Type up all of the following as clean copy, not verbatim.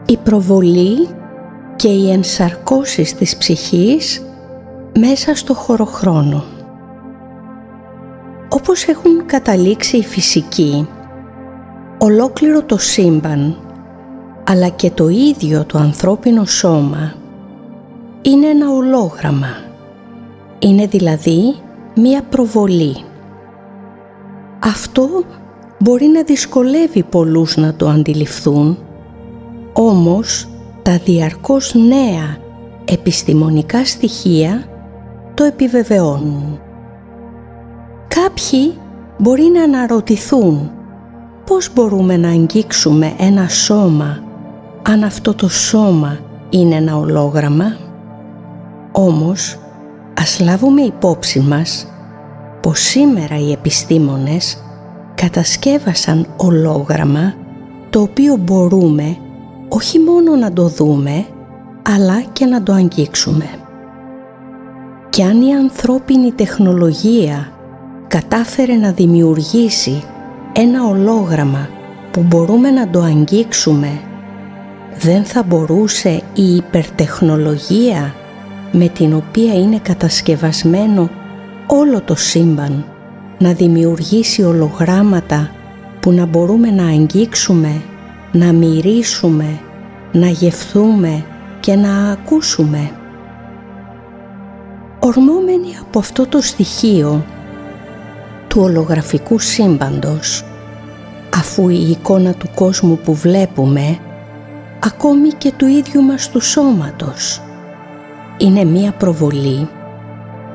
η προβολή και οι ενσαρκώσεις της ψυχής μέσα στο χωροχρόνο. Όπως έχουν καταλήξει οι φυσικοί, ολόκληρο το σύμπαν, αλλά και το ίδιο το ανθρώπινο σώμα, είναι ένα ολόγραμμα. Είναι δηλαδή μία προβολή. Αυτό μπορεί να δυσκολεύει πολλούς να το αντιληφθούν, όμως τα διαρκώς νέα επιστημονικά στοιχεία το επιβεβαιώνουν. Κάποιοι μπορεί να αναρωτηθούν πώς μπορούμε να αγγίξουμε ένα σώμα αν αυτό το σώμα είναι ένα ολόγραμμα. Όμως ας λάβουμε υπόψη μας πως σήμερα οι επιστήμονες κατασκεύασαν ολόγραμμα το οποίο μπορούμε όχι μόνο να το δούμε, αλλά και να το αγγίξουμε. Και αν η ανθρώπινη τεχνολογία κατάφερε να δημιουργήσει ένα ολόγραμμα που μπορούμε να το αγγίξουμε, δεν θα μπορούσε η υπερτεχνολογία με την οποία είναι κατασκευασμένο όλο το σύμπαν να δημιουργήσει ολογράμματα που να μπορούμε να αγγίξουμε, να μυρίσουμε, να γευθούμε και να ακούσουμε? Ορμόμενοι από αυτό το στοιχείο του ολογραφικού σύμπαντος, αφού η εικόνα του κόσμου που βλέπουμε, ακόμη και του ίδιου μας του σώματος, είναι μία προβολή,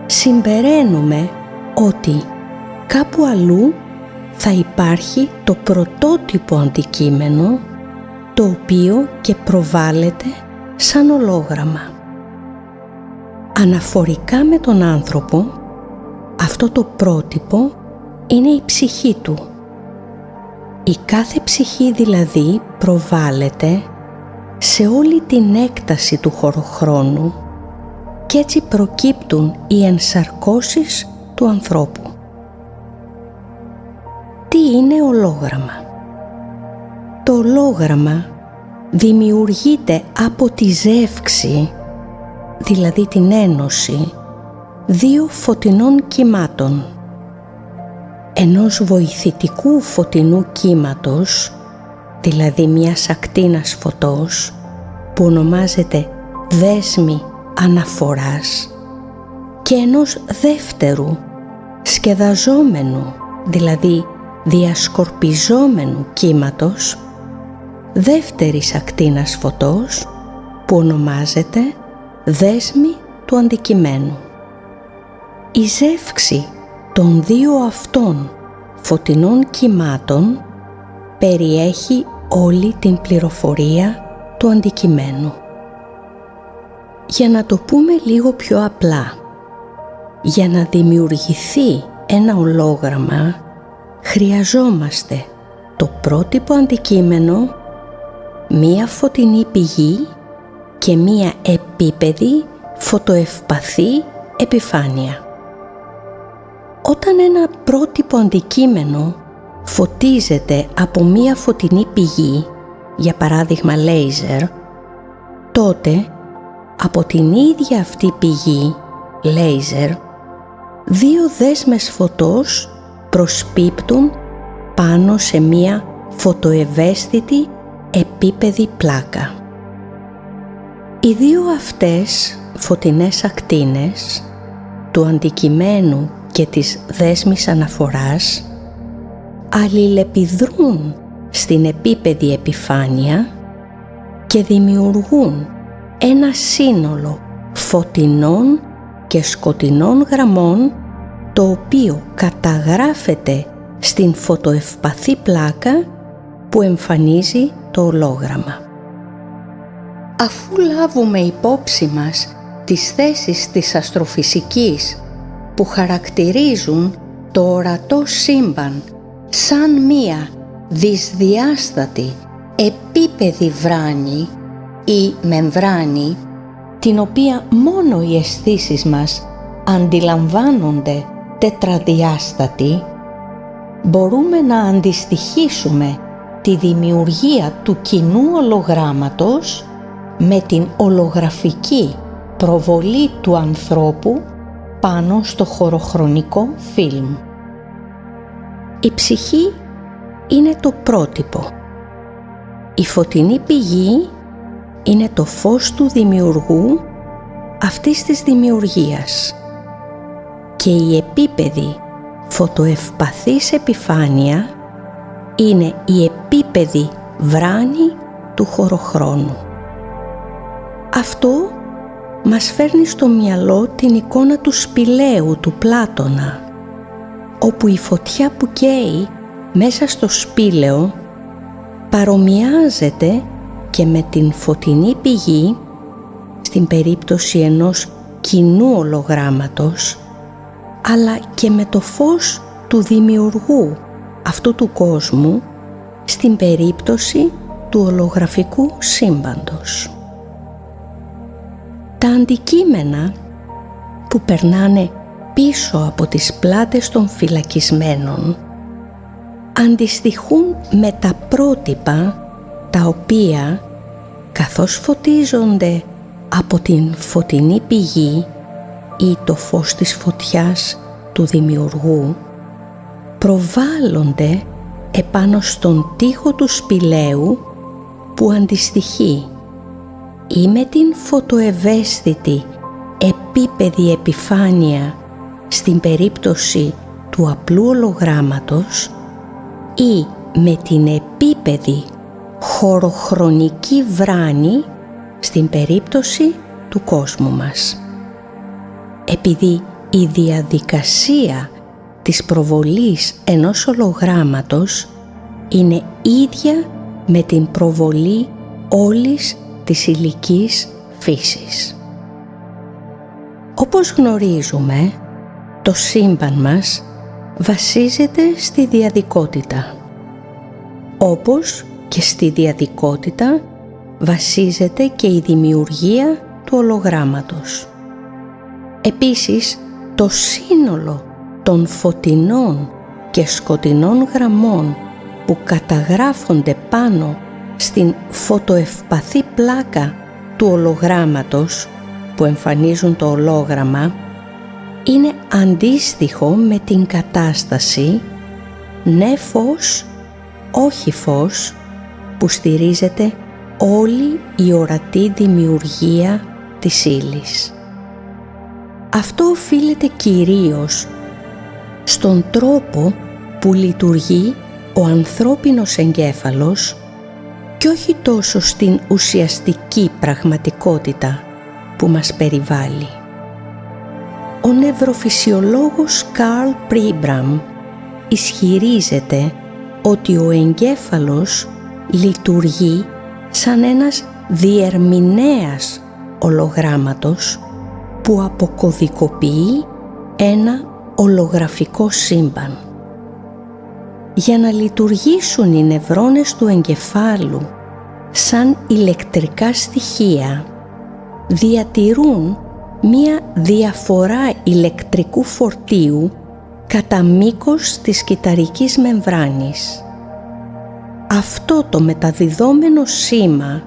συμπεραίνουμε ότι κάπου αλλού θα υπάρχει το πρωτότυπο αντικείμενο, το οποίο και προβάλλεται σαν ολόγραμμα. Αναφορικά με τον άνθρωπο, αυτό το πρότυπο είναι η ψυχή του. Η κάθε ψυχή δηλαδή προβάλλεται σε όλη την έκταση του χωροχρόνου και έτσι προκύπτουν οι ενσαρκώσεις του ανθρώπου. Τι είναι ολόγραμμα? Το ολόγραμμα δημιουργείται από τη ζεύξη, δηλαδή την ένωση δύο φωτεινών κύματων, ενός βοηθητικού φωτεινού κύματος, δηλαδή μιας ακτίνας φωτός που ονομάζεται δέσμη αναφοράς, και ενός δεύτερου σκεδαζόμενου, δηλαδή διασκορπιζόμενου κύματος δεύτερης ακτίνας φωτός που ονομάζεται δέσμη του αντικειμένου. Η ζεύξη των δύο αυτών φωτεινών κυμάτων περιέχει όλη την πληροφορία του αντικειμένου. Για να το πούμε λίγο πιο απλά, για να δημιουργηθεί ένα ολόγραμμα χρειαζόμαστε το πρότυπο αντικείμενο, μία φωτεινή πηγή και μία επίπεδη φωτοευπαθή επιφάνεια. Όταν ένα πρότυπο αντικείμενο φωτίζεται από μία φωτεινή πηγή, για παράδειγμα λέιζερ, τότε από την ίδια αυτή πηγή λέιζερ δύο δέσμες φωτός προσπίπτουν πάνω σε μία φωτοευαίσθητη επίπεδη πλάκα. Οι δύο αυτές φωτεινές ακτίνες του αντικειμένου και της δέσμης αναφοράς αλληλεπιδρούν στην επίπεδη επιφάνεια και δημιουργούν ένα σύνολο φωτεινών και σκοτεινών γραμμών, το οποίο καταγράφεται στην φωτοευπαθή πλάκα που εμφανίζει το ολόγραμμα. Αφού λάβουμε υπόψη μας τις θέσεις της αστροφυσικής που χαρακτηρίζουν το ορατό σύμπαν σαν μία δυσδιάστατη επίπεδη βράνη ή μεμβράνη, την οποία μόνο οι αισθήσεις μας αντιλαμβάνονται τετραδιάστατη, μπορούμε να αντιστοιχίσουμε τη δημιουργία του κοινού ολογράμματος με την ολογραφική προβολή του ανθρώπου πάνω στο χωροχρονικό φιλμ. Η ψυχή είναι το πρότυπο. Η φωτεινή πηγή είναι το φως του δημιουργού αυτής της δημιουργίας και η επίπεδη φωτοευπαθής επιφάνεια είναι η επίπεδη βράνη του χωροχρόνου. Αυτό μας φέρνει στο μυαλό την εικόνα του σπηλαίου του Πλάτωνα, όπου η φωτιά που καίει μέσα στο σπήλαιο παρομοιάζεται και με την φωτεινή πηγή στην περίπτωση ενός κοινού ολογράμματος, αλλά και με το φως του δημιουργού αυτού του κόσμου στην περίπτωση του ολογραφικού σύμπαντος. Τα αντικείμενα που περνάνε πίσω από τις πλάτες των φυλακισμένων αντιστοιχούν με τα πρότυπα τα οποία, καθώς φωτίζονται από την φωτεινή πηγή ή το φως της φωτιάς του δημιουργού, προβάλλονται επάνω στον τοίχο του σπηλαίου που αντιστοιχεί ή με την φωτοευαίσθητη επίπεδη επιφάνεια στην περίπτωση του απλού ολογράμματος ή με την επίπεδη χωροχρονική βράνη στην περίπτωση του κόσμου μας. Επειδή η διαδικασία της προβολής ενός ολογράμματος είναι ίδια με την προβολή όλης της υλικής φύσης. Όπως γνωρίζουμε, το σύμπαν μας βασίζεται στη διαδικότητα. Όπως και στη διαδικότητα βασίζεται και η δημιουργία του ολογράμματος. Επίσης, το σύνολο των φωτεινών και σκοτεινών γραμμών που καταγράφονται πάνω στην φωτοευπαθή πλάκα του ολογράμματος που εμφανίζουν το ολόγραμμα είναι αντίστοιχο με την κατάσταση ναι φως, όχι φως που στηρίζεται όλη η ορατή δημιουργία της ύλης. Αυτό οφείλεται κυρίως στον τρόπο που λειτουργεί ο ανθρώπινος εγκέφαλος και όχι τόσο στην ουσιαστική πραγματικότητα που μας περιβάλλει. Ο νευροφυσιολόγος Καρλ Πρίμπραμ ισχυρίζεται ότι ο εγκέφαλος λειτουργεί σαν ένας διερμηνέας ολογράμματος που αποκωδικοποιεί ένα ολογραφικό σύμπαν. Για να λειτουργήσουν οι νευρώνες του εγκεφάλου σαν ηλεκτρικά στοιχεία, διατηρούν μία διαφορά ηλεκτρικού φορτίου κατά μήκος της κυταρικής μεμβράνης. Αυτό το μεταδιδόμενο σήμα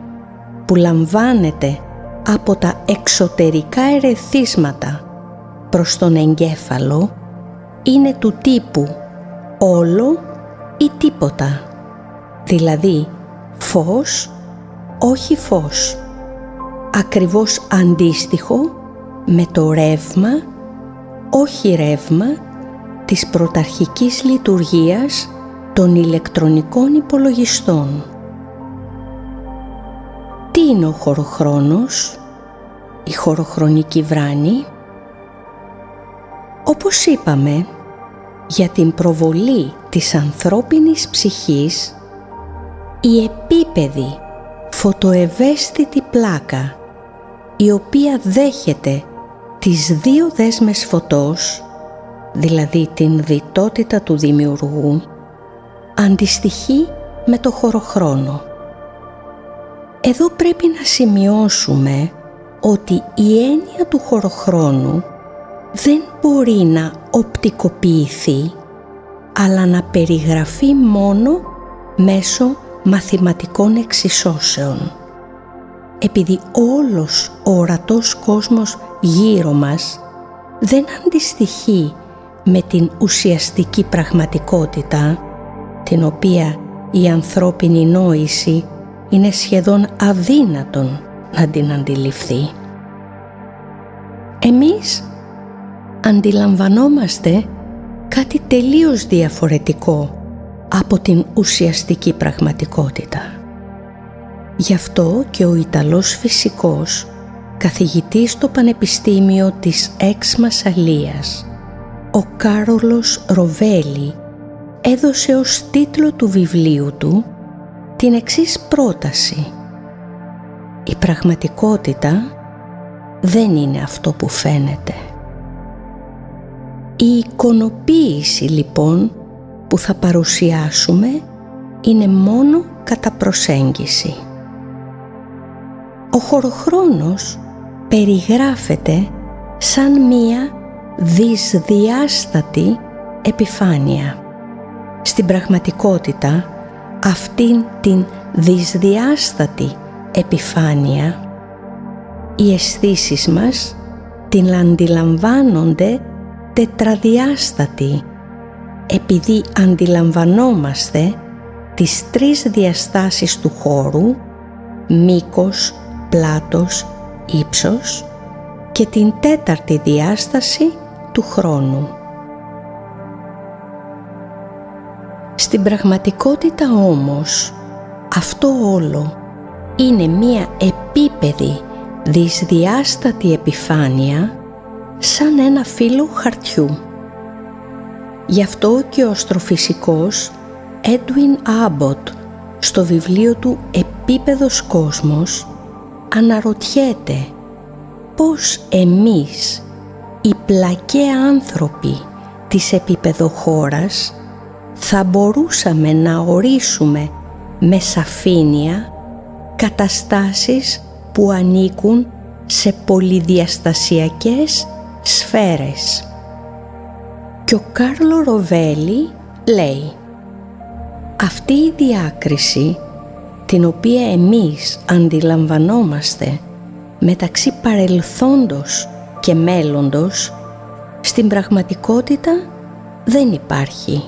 που λαμβάνεται από τα εξωτερικά ερεθίσματα προς τον εγκέφαλο είναι του τύπου όλο ή τίποτα, δηλαδή φως, όχι φως, ακριβώς αντίστοιχο με το ρεύμα, όχι ρεύμα της πρωταρχικής λειτουργίας των ηλεκτρονικών υπολογιστών. Τι είναι ο χωροχρόνος, η χωροχρονική βράνη? Όπως είπαμε, για την προβολή της ανθρώπινης ψυχής, η επίπεδη φωτοευαίσθητη πλάκα, η οποία δέχεται τις δύο δέσμες φωτός, δηλαδή την διτότητα του δημιουργού, αντιστοιχεί με το χωροχρόνο. Εδώ πρέπει να σημειώσουμε ότι η έννοια του χωροχρόνου δεν μπορεί να οπτικοποιηθεί, αλλά να περιγραφεί μόνο μέσω μαθηματικών εξισώσεων. Επειδή όλος ο ορατός κόσμος γύρω μας δεν αντιστοιχεί με την ουσιαστική πραγματικότητα, την οποία η ανθρώπινη νόηση είναι σχεδόν αδύνατον να την αντιληφθεί. Εμείς αντιλαμβανόμαστε κάτι τελείως διαφορετικό από την ουσιαστική πραγματικότητα. Γι' αυτό και ο Ιταλός φυσικός, καθηγητής στο Πανεπιστήμιο της Εξ Μασσαλίας, ο Κάρολος Ροβέλι, έδωσε ως τίτλο του βιβλίου του την εξής πρόταση: «Η πραγματικότητα δεν είναι αυτό που φαίνεται». Η εικονοποίηση λοιπόν που θα παρουσιάσουμε είναι μόνο κατά προσέγγιση. Ο χωροχρόνος περιγράφεται σαν μία δυσδιάστατη επιφάνεια. Στην πραγματικότητα, αυτήν την δυσδιάστατη επιφάνεια, οι αισθήσεις μας την αντιλαμβάνονται τετραδιάστατη, επειδή αντιλαμβανόμαστε τις τρεις διαστάσεις του χώρου, μήκος, πλάτος, ύψος, και την τέταρτη διάσταση του χρόνου. Στην πραγματικότητα όμως, αυτό όλο είναι μία επίπεδη δυσδιάστατη επιφάνεια σαν ένα φύλλο χαρτιού. Γι' αυτό και ο αστροφυσικός Edwin Abbott στο βιβλίο του «Επίπεδος κόσμος» αναρωτιέται πώς εμείς, οι πλακέ άνθρωποι της επίπεδοχώρας, θα μπορούσαμε να ορίσουμε με σαφήνεια καταστάσεις που ανήκουν σε πολυδιαστασιακές σφαίρες. Και ο Κάρλο Ροβέλι λέει: αυτή η διάκριση, την οποία εμείς αντιλαμβανόμαστε μεταξύ παρελθόντος και μέλλοντος, στην πραγματικότητα δεν υπάρχει.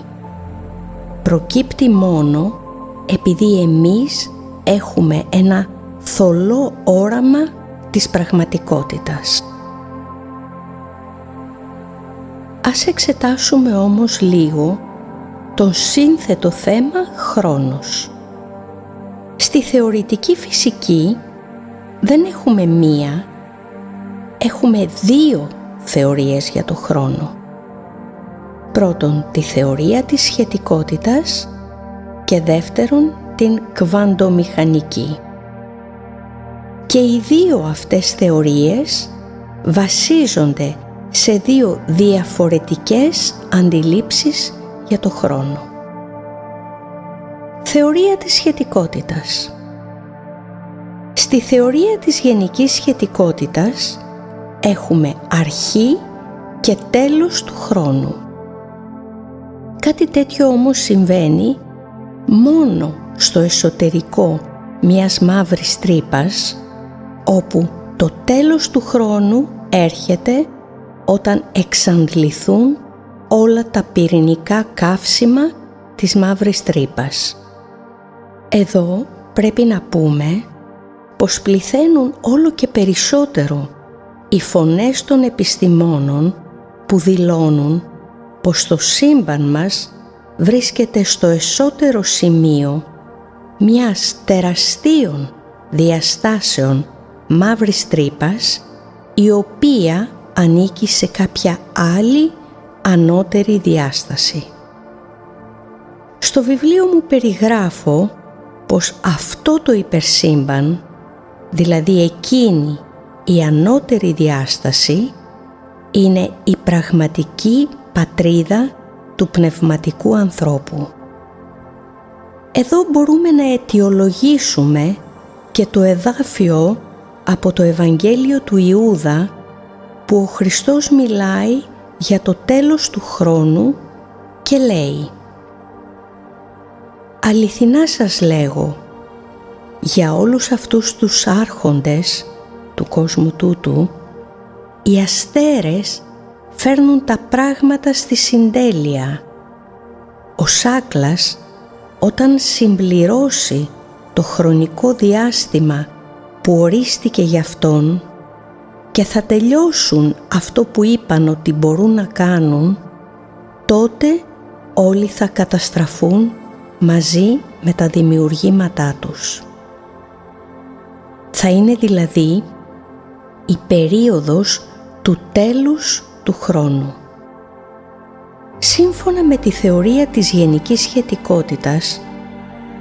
Προκύπτει μόνο επειδή εμείς έχουμε ένα θολό όραμα της πραγματικότητας. Ας εξετάσουμε όμως λίγο το σύνθετο θέμα χρόνος. Στη θεωρητική φυσική δεν έχουμε μία, έχουμε δύο θεωρίες για το χρόνο. Πρώτον, τη θεωρία της σχετικότητας και δεύτερον, την κβαντομηχανική. Και οι δύο αυτές θεωρίες βασίζονται σε δύο διαφορετικές αντιλήψεις για το χρόνο. Θεωρία της σχετικότητας. Στη θεωρία της γενικής σχετικότητας έχουμε αρχή και τέλος του χρόνου. Κάτι τέτοιο όμως συμβαίνει μόνο στο εσωτερικό μιας μαύρης τρύπας, όπου το τέλος του χρόνου έρχεται όταν εξαντληθούν όλα τα πυρηνικά καύσιμα της μαύρης τρύπας. Εδώ πρέπει να πούμε πως πληθαίνουν όλο και περισσότερο οι φωνές των επιστημόνων που δηλώνουν πως το σύμπαν μας βρίσκεται στο εσωτερικό σημείο μιας τεραστίων διαστάσεων μαύρης τρύπας, η οποία ανήκει σε κάποια άλλη ανώτερη διάσταση. Στο βιβλίο μου περιγράφω πως αυτό το υπερσύμπαν, δηλαδή εκείνη η ανώτερη διάσταση, είναι η πραγματική πατρίδα του πνευματικού ανθρώπου. Εδώ μπορούμε να αιτιολογήσουμε και το εδάφιο από το Ευαγγέλιο του Ιούδα, που ο Χριστός μιλάει για το τέλος του χρόνου και λέει: Αληθινά σας λέγω, για όλους αυτούς τους άρχοντες του κόσμου τούτου, οι αστέρες φέρνουν τα πράγματα στη συντέλεια. Ο Σάκλας, όταν συμπληρώσει το χρονικό διάστημα που ορίστηκε για αυτόν και θα τελειώσουν αυτό που είπαν ότι μπορούν να κάνουν, τότε όλοι θα καταστραφούν μαζί με τα δημιουργήματά τους. Θα είναι δηλαδή η περίοδος του τέλους του χρόνου. Σύμφωνα με τη θεωρία της γενικής σχετικότητας,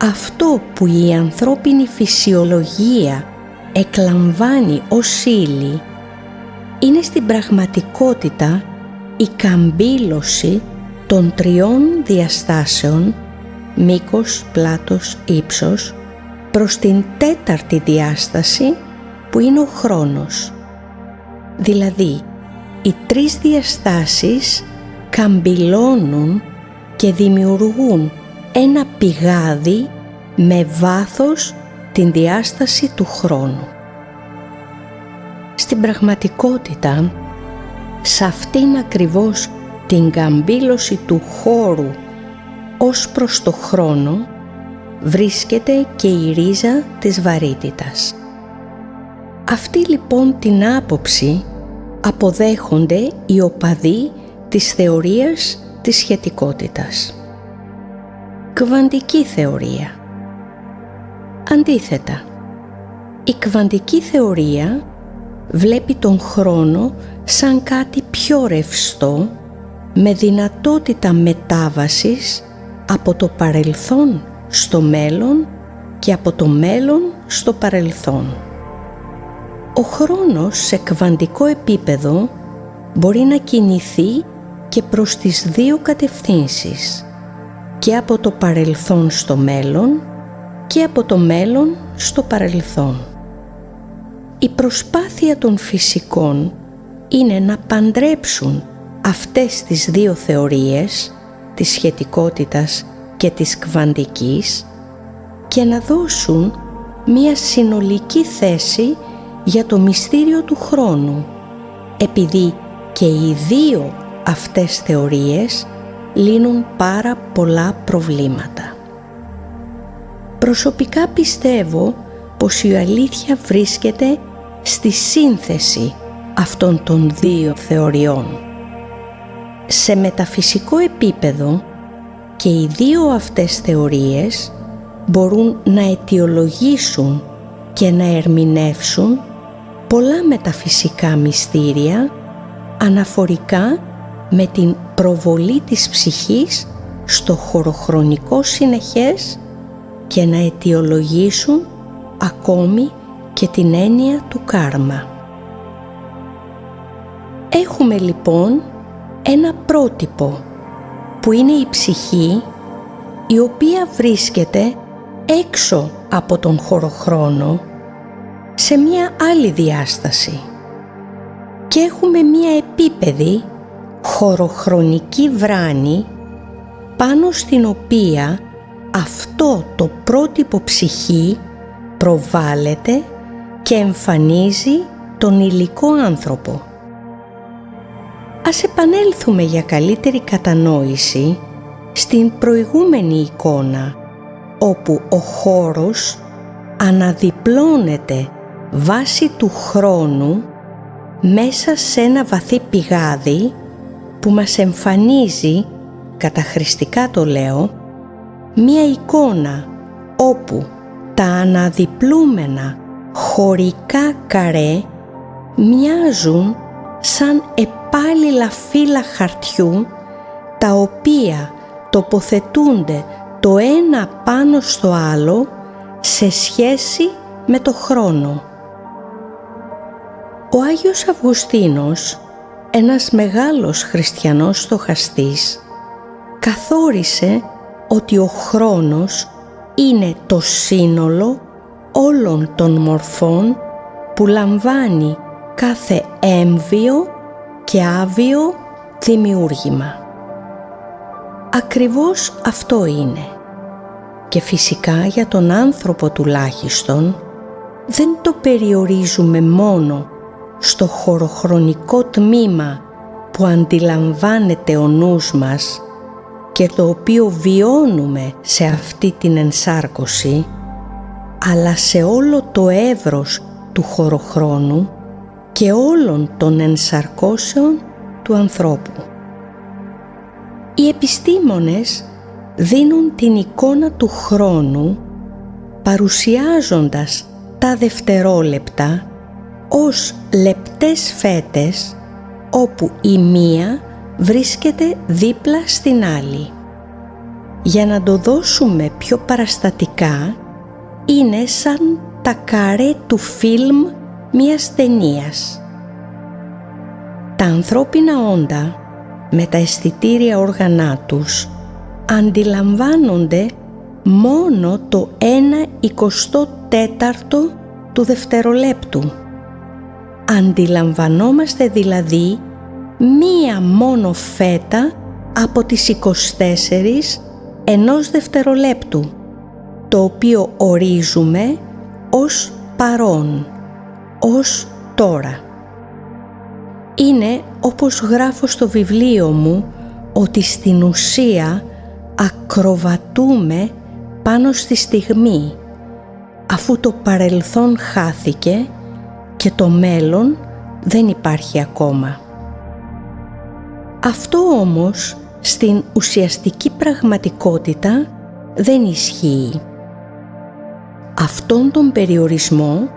αυτό που η ανθρώπινη φυσιολογία εκλαμβάνει ως ύλη είναι στην πραγματικότητα η καμπύλωση των τριών διαστάσεων μήκος, πλάτος, ύψος προς την τέταρτη διάσταση που είναι ο χρόνος. Δηλαδή, οι τρεις διαστάσεις καμπυλώνουν και δημιουργούν ένα πηγάδι με βάθος την διάσταση του χρόνου. Στην πραγματικότητα, σε αυτήν ακριβώς την καμπύλωση του χώρου ως προς το χρόνο βρίσκεται και η ρίζα της βαρύτητας. Αυτή λοιπόν την άποψη αποδέχονται οι οπαδοί της θεωρίας της σχετικότητας. Κβαντική θεωρία. Αντίθετα, η κβαντική θεωρία βλέπει τον χρόνο σαν κάτι πιο ρευστό, με δυνατότητα μετάβασης από το παρελθόν στο μέλλον και από το μέλλον στο παρελθόν. Ο χρόνος σε κβαντικό επίπεδο μπορεί να κινηθεί και προς τις δύο κατευθύνσεις, και από το παρελθόν στο μέλλον και από το μέλλον στο παρελθόν. Η προσπάθεια των φυσικών είναι να παντρέψουν αυτές τις δύο θεωρίες, της σχετικότητας και της κβαντικής, και να δώσουν μία συνολική θέση για το μυστήριο του χρόνου, επειδή και οι δύο αυτές θεωρίες λύνουν πάρα πολλά προβλήματα. Προσωπικά πιστεύω πως η αλήθεια βρίσκεται στη σύνθεση αυτών των δύο θεωριών. Σε μεταφυσικό επίπεδο και οι δύο αυτές θεωρίες μπορούν να αιτιολογήσουν και να ερμηνεύσουν πολλά μεταφυσικά μυστήρια αναφορικά με την προβολή της ψυχής στο χωροχρονικό συνεχές και να αιτιολογήσουν ακόμη και την έννοια του κάρμα. Έχουμε λοιπόν ένα πρότυπο που είναι η ψυχή, η οποία βρίσκεται έξω από τον χωροχρόνο σε μία άλλη διάσταση, και έχουμε μία επίπεδη χωροχρονική βράνη πάνω στην οποία αυτό το πρότυπο ψυχή προβάλλεται και εμφανίζει τον υλικό άνθρωπο. Ας επανέλθουμε για καλύτερη κατανόηση στην προηγούμενη εικόνα, όπου ο χώρος αναδιπλώνεται βάσει του χρόνου μέσα σε ένα βαθύ πηγάδι που μας εμφανίζει, καταχρηστικά το λέω, μία εικόνα όπου τα αναδιπλούμενα χωρικά καρέ μοιάζουν σαν επάλληλα φύλλα χαρτιού, τα οποία τοποθετούνται το ένα πάνω στο άλλο σε σχέση με το χρόνο. Ο Άγιος Αυγουστίνος, ένας μεγάλος χριστιανός στοχαστής, καθόρισε ότι ο χρόνος είναι το σύνολο όλων των μορφών που λαμβάνει κάθε έμβιο και άβιο δημιούργημα. Ακριβώς αυτό είναι. και φυσικά για τον άνθρωπο τουλάχιστον, δεν το περιορίζουμε μόνο στο χωροχρονικό τμήμα που αντιλαμβάνεται ο νους μας και το οποίο βιώνουμε σε αυτή την ενσάρκωση, αλλά σε όλο το εύρος του χωροχρόνου και όλων των ενσαρκώσεων του ανθρώπου. Οι επιστήμονες δίνουν την εικόνα του χρόνου παρουσιάζοντας τα δευτερόλεπτα ως λεπτές φέτες όπου η μία βρίσκεται δίπλα στην άλλη. Για να το δώσουμε πιο παραστατικά, είναι σαν τα καρέ του φιλμ μιας ταινίας. Τα ανθρώπινα όντα με τα αισθητήρια όργανά τους αντιλαμβάνονται μόνο το 1/24 του δευτερολέπτου. Αντιλαμβανόμαστε δηλαδή μία μόνο φέτα από τις 24 ενός δευτερολέπτου, το οποίο ορίζουμε ως παρόν, ως τώρα. Είναι όπως γράφω στο βιβλίο μου, ότι στην ουσία ακροβατούμε πάνω στη στιγμή, αφού το παρελθόν χάθηκε και το μέλλον δεν υπάρχει ακόμα. Αυτό όμως στην ουσιαστική πραγματικότητα δεν ισχύει. Αυτόν τον περιορισμό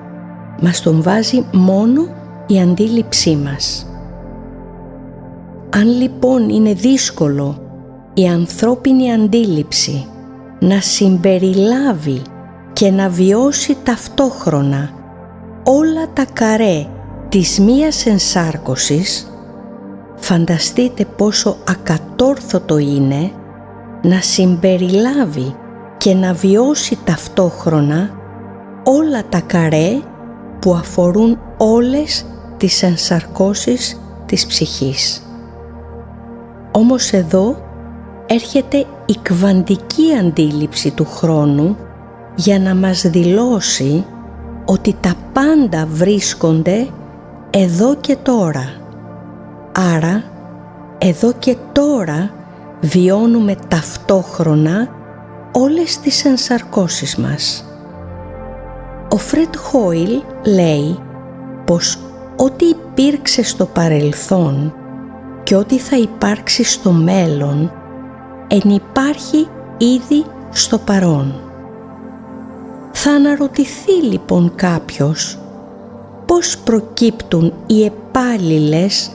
μας τον βάζει μόνο η αντίληψή μας. Αν λοιπόν είναι δύσκολο η ανθρώπινη αντίληψη να συμπεριλάβει και να βιώσει ταυτόχρονα όλα τα καρέ της μίας ενσάρκωσης, φανταστείτε πόσο ακατόρθωτο είναι να συμπεριλάβει και να βιώσει ταυτόχρονα όλα τα καρέ που αφορούν όλες τις ενσαρκώσεις της ψυχής. Όμως εδώ έρχεται η κβαντική αντίληψη του χρόνου για να μας δηλώσει ότι τα πάντα βρίσκονται εδώ και τώρα. Άρα, εδώ και τώρα βιώνουμε ταυτόχρονα όλες τις ενσαρκώσεις μας. Ο Φρεντ Χόιλ λέει πως ό,τι υπήρξε στο παρελθόν και ό,τι θα υπάρξει στο μέλλον ενυπάρχει ήδη στο παρόν. Θα αναρωτηθεί λοιπόν κάποιος πώς προκύπτουν οι επάλληλες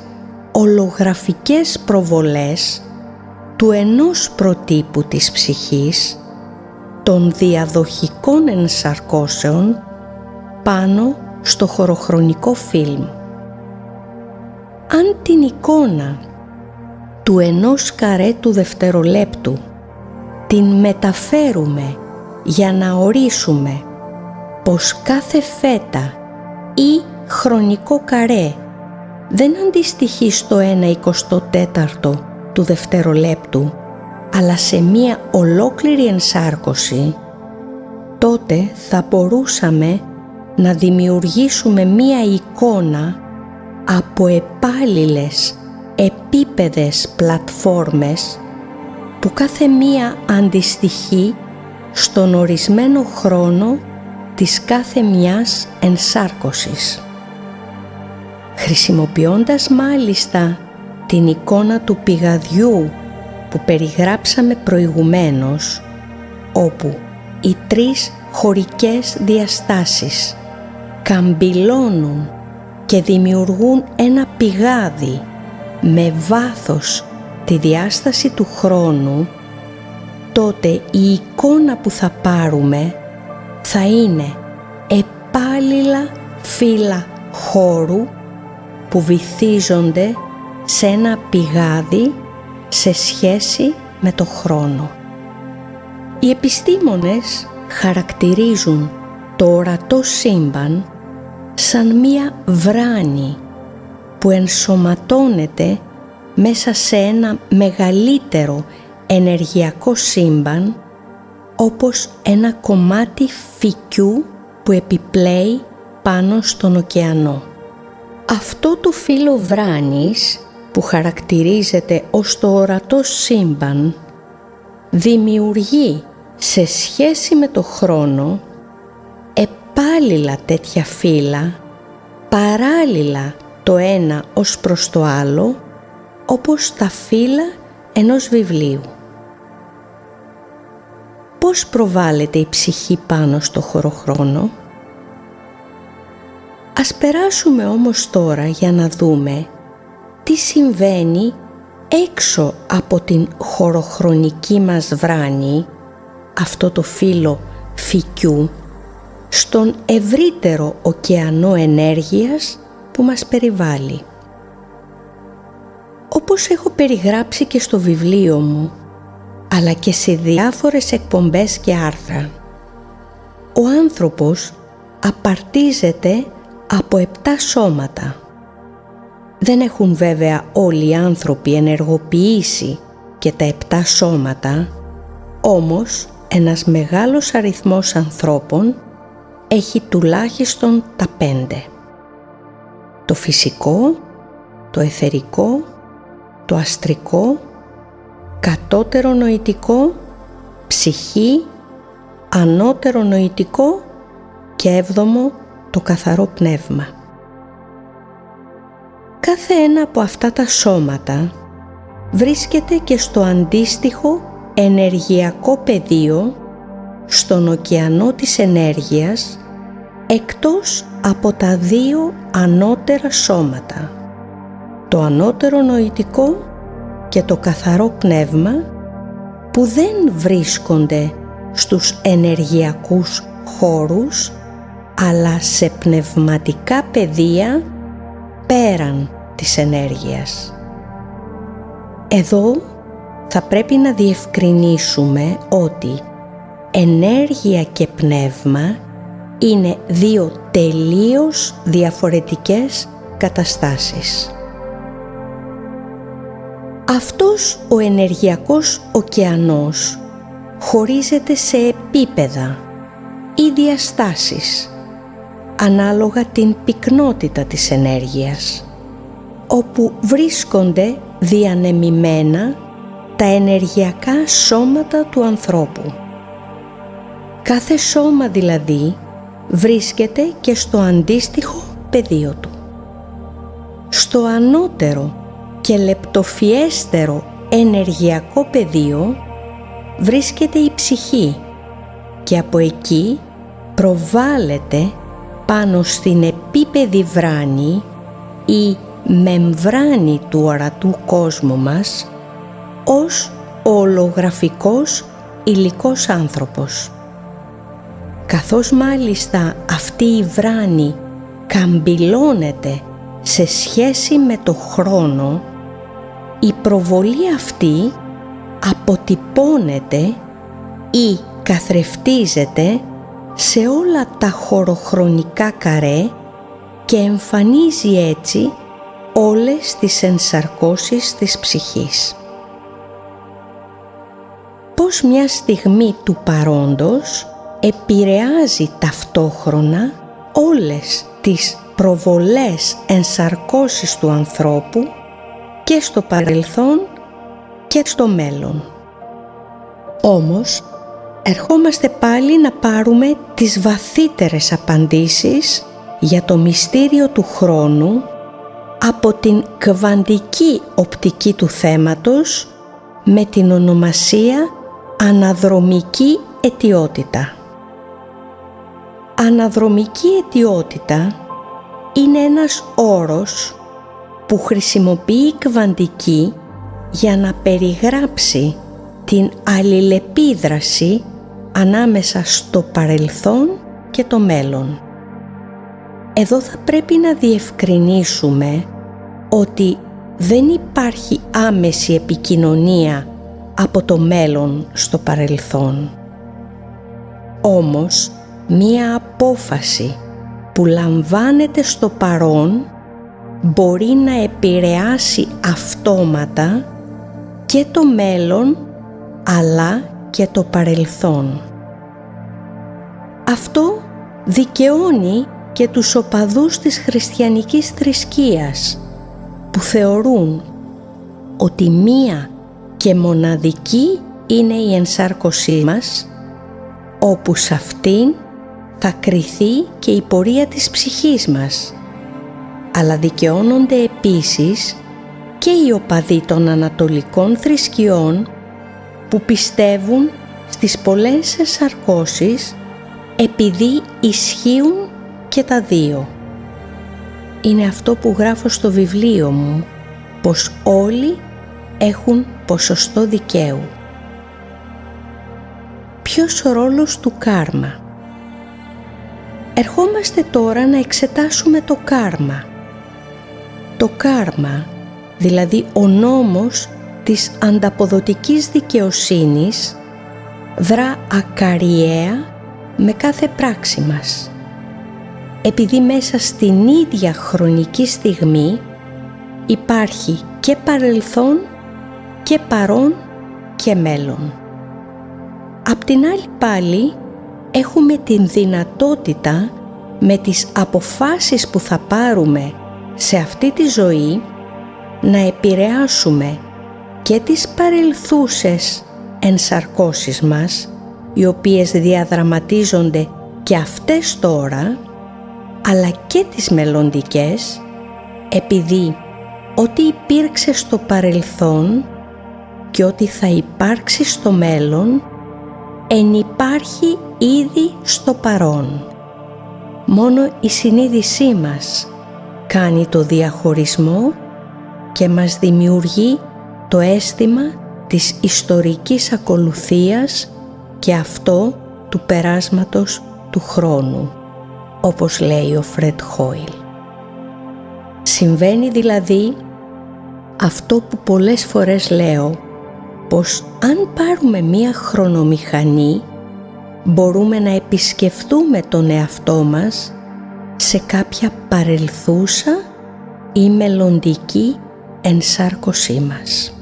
ολογραφικές προβολές του ενός προτύπου της ψυχής, των διαδοχικών ενσαρκώσεων πάνω στο χωροχρονικό φιλμ. Αν την εικόνα του ενός καρέ του δευτερολέπτου την μεταφέρουμε για να ορίσουμε πως κάθε φέτα ή χρονικό καρέ δεν αντιστοιχεί στο 1/24 του δευτερολέπτου, αλλά σε μία ολόκληρη ενσάρκωση, τότε θα μπορούσαμε να δημιουργήσουμε μία εικόνα από επάλληλες επίπεδες πλατφόρμες που κάθε μία αντιστοιχεί στον ορισμένο χρόνο της κάθε μιας ενσάρκωσης. Χρησιμοποιώντας μάλιστα την εικόνα του πηγαδιού που περιγράψαμε προηγουμένως, όπου οι τρεις χωρικές διαστάσεις καμπυλώνουν και δημιουργούν ένα πηγάδι με βάθος τη διάσταση του χρόνου, τότε η εικόνα που θα πάρουμε θα είναι επάλληλα φύλλα χώρου που βυθίζονται σε ένα πηγάδι σε σχέση με το χρόνο. Οι επιστήμονες χαρακτηρίζουν το ορατό σύμπαν σαν μία βράνη που ενσωματώνεται μέσα σε ένα μεγαλύτερο ενεργειακό σύμπαν όπως ένα κομμάτι φυκιού που επιπλέει πάνω στον ωκεανό. Αυτό το φύλλο βράνης, που χαρακτηρίζεται ως το ορατό σύμπαν, δημιουργεί σε σχέση με το χρόνο επάλληλα τέτοια φύλλα, παράλληλα το ένα ως προς το άλλο, όπως τα φύλλα ενός βιβλίου. Πώς προβάλλεται η ψυχή πάνω στο χωροχρόνο? Ας περάσουμε όμως τώρα για να δούμε τι συμβαίνει έξω από την χωροχρονική μας βράνη, αυτό το φύλλο φυκιού, στον ευρύτερο ωκεανό ενέργειας που μας περιβάλλει. Όπως έχω περιγράψει και στο βιβλίο μου, αλλά και σε διάφορες εκπομπές και άρθρα, ο άνθρωπος απαρτίζεται από 7 σώματα. Δεν έχουν βέβαια όλοι οι άνθρωποι ενεργοποιήσει και τα 7 σώματα, όμως ένας μεγάλος αριθμός ανθρώπων έχει τουλάχιστον τα 5. Το φυσικό, το αιθερικό, το αστρικό, κατώτερο νοητικό, ψυχή, ανώτερο νοητικό και 7ο το καθαρό πνεύμα. Κάθε ένα από αυτά τα σώματα βρίσκεται και στο αντίστοιχο ενεργειακό πεδίο, στον ωκεανό της ενέργειας, εκτός από τα 2 ανώτερα σώματα, το ανώτερο νοητικό και το καθαρό πνεύμα, που δεν βρίσκονται στους ενεργειακούς χώρους, αλλά σε πνευματικά πεδία πέραν της ενέργειας. Εδώ θα πρέπει να διευκρινίσουμε ότι ενέργεια και πνεύμα είναι 2 τελείως διαφορετικές καταστάσεις. Αυτός ο ενεργειακός ωκεανός χωρίζεται σε επίπεδα ή διαστάσεις, ανάλογα την πυκνότητα της ενέργειας, όπου βρίσκονται διανεμημένα τα ενεργειακά σώματα του ανθρώπου. Κάθε σώμα δηλαδή βρίσκεται και στο αντίστοιχο πεδίο του. Στο ανώτερο και λεπτοφιέστερο ενεργειακό πεδίο βρίσκεται η ψυχή και από εκεί προβάλλεται πάνω στην επίπεδη βράνη ή μεμβράνη του ορατού κόσμου μας ως ο ολογραφικός υλικός άνθρωπος. Καθώς μάλιστα αυτή η βράνη καμπυλώνεται σε σχέση με το χρόνο, η προβολή αυτή αποτυπώνεται ή καθρεφτίζεται σε όλα τα χωροχρονικά καρέ και εμφανίζει έτσι όλες τις ενσαρκώσεις της ψυχής. Πώς μια στιγμή του παρόντος επηρεάζει ταυτόχρονα όλες τις προβολές ενσαρκώσεις του ανθρώπου και στο παρελθόν και στο μέλλον. Όμως, ερχόμαστε πάλι να πάρουμε τις βαθύτερες απαντήσεις για το μυστήριο του χρόνου από την κβαντική οπτική του θέματος με την ονομασία αναδρομική αιτιότητα. Αναδρομική αιτιότητα είναι ένας όρος που χρησιμοποιεί η κβαντική για να περιγράψει την αλληλεπίδραση ανάμεσα στο παρελθόν και το μέλλον. Εδώ θα πρέπει να διευκρινίσουμε ότι δεν υπάρχει άμεση επικοινωνία από το μέλλον στο παρελθόν. Όμως, μία απόφαση που λαμβάνεται στο παρόν μπορεί να επηρεάσει αυτόματα και το μέλλον αλλά και το παρελθόν. Αυτό δικαιώνει και τους οπαδούς της χριστιανικής θρησκείας, που θεωρούν ότι μία και μοναδική είναι η ενσάρκωσή μας, όπου σε αυτήν θα κριθεί και η πορεία της ψυχής μας. Αλλά δικαιώνονται επίσης και οι οπαδοί των ανατολικών θρησκειών που πιστεύουν στις πολλές ενσαρκώσεις επειδή ισχύουν και τα δύο. Είναι αυτό που γράφω στο βιβλίο μου, πως όλοι έχουν ποσοστό δικαίου. Ποιος ο ρόλος του κάρμα? Ερχόμαστε τώρα να εξετάσουμε το κάρμα. Το κάρμα, δηλαδή ο νόμος της ανταποδοτικής δικαιοσύνης, δρά ακαριέα με κάθε πράξη μας, επειδή μέσα στην ίδια χρονική στιγμή υπάρχει και παρελθόν και παρόν και μέλλον. Απ' την άλλη πάλι έχουμε την δυνατότητα με τις αποφάσεις που θα πάρουμε σε αυτή τη ζωή να επηρεάσουμε και τις παρελθούσες ενσαρκώσεις μας, οι οποίες διαδραματίζονται και αυτές τώρα, αλλά και τις μελλοντικές, επειδή ό,τι υπήρξε στο παρελθόν και ό,τι θα υπάρξει στο μέλλον ενυπάρχει ήδη στο παρόν. Μόνο η συνείδησή μας κάνει το διαχωρισμό και μας δημιουργεί το αίσθημα της ιστορικής ακολουθίας και αυτό του περάσματος του χρόνου, όπως λέει ο Φρεντ Χόιλ. Συμβαίνει δηλαδή αυτό που πολλές φορές λέω, πως αν πάρουμε μία χρονομηχανή μπορούμε να επισκεφτούμε τον εαυτό μας σε κάποια παρελθούσα ή μελλοντική ενσάρκωσή μας.